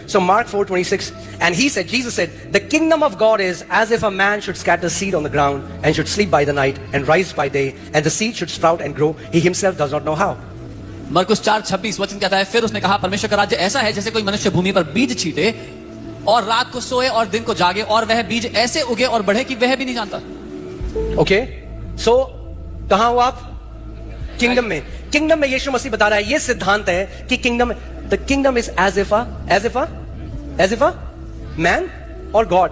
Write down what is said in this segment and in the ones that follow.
So Mark 4:26, and he said, Jesus said, the kingdom of God is as if a man should scatter seed on the ground and should sleep by the night and rise by day, and the seed should sprout and grow. He himself does not know how. मरकुस 4:26 वचन कहता है, फिर उसने कहा, परमेश्वर का राज्य ऐसा है जैसे कोई मनुष्य भूमि पर बीज छीटे और रात को सोए और दिन को जागे, और वह बीज ऐसे उगे और बढ़े कि वह भी नहीं जानता. Okay, so कहां हो आप? किंगडम में. किंगडम में यीशु मसीह बता रहा है, ये सिद्धांत है कि the kingdom is as if a man or God.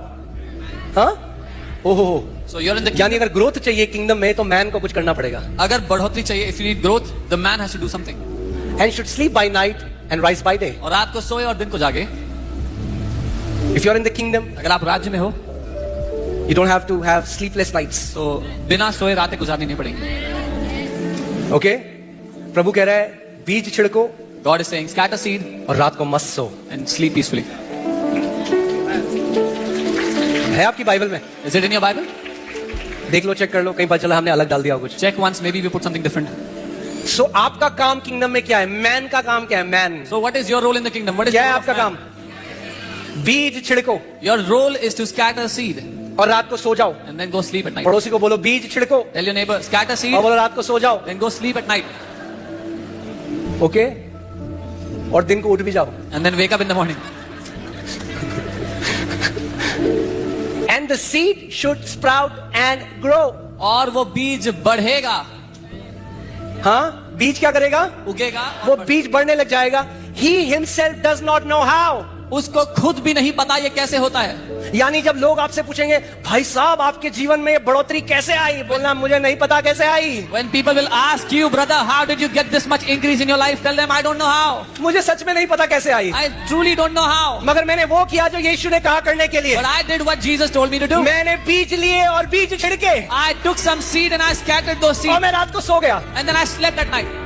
हाँ? ओहो. So you're in the यानी अगर ग्रोथ चाहिए किंगडम में तो मैन को कुछ करना पड़ेगा. अगर बढ़ोतरी चाहिए, if you need growth, the man has to do something. And should sleep by night and rise by day. और रात को सोए और दिन को जागे. If you're in the kingdom, अगर आप राज्य में हो, you don't have to have sleepless nights. तो बिना सोए रातें गुजारनी नहीं पड़ेंगी. Okay? प्रभु कह रहा है बीज छिड़को, God is saying, scatter seed और रात को मस्त सो. and sleep peacefully. है आपकी बाइबल में? Is it in your Bible? देख लो, चेक कर लो, कहीं पता चला हमने अलग डाल दिया कुछ. Check once, maybe we put something different. So आपका काम किंगडम में क्या है? मैन का काम क्या है? Man. So what is your role in the kingdom? What is क्या है the role of आपका man? काम? बीज छिड़को Your role is to scatter seed और रात को सो जाओ. and then go sleep at night. पड़ोसी को बोलो बीज छिड़को Tell your neighbor, scatter seed, और बोलो रात को सो जाओ. then go sleep at night. Okay? और दिन को उठ भी जाओ. And then wake up in the morning. And the seed should sprout and grow. और वो बीज बढ़ेगा, हाँ, बीज क्या करेगा? उगेगा. वो बीज बढ़ने लग जाएगा. He himself does not know how. उसको खुद भी नहीं पता ये कैसे होता है. यानी जब लोग आपसे पूछेंगे भाई साहब आपके जीवन में ये बढ़ोतरी कैसे आई, बोलना मुझे नहीं पता कैसे आई. When people will ask you, brother, how did you get this much increase in your life? Tell them, I don't know how. मुझे सच में नहीं पता कैसे आई, I truly don't know how. मगर मैंने वो किया जो यीशु ने कहा करने के लिए. But I did what Jesus told me to do. मैंने बीज लिए और बीज छिड़के I took some seed and I scattered those और seeds. मैं रात को सो गया. And then I slept at night.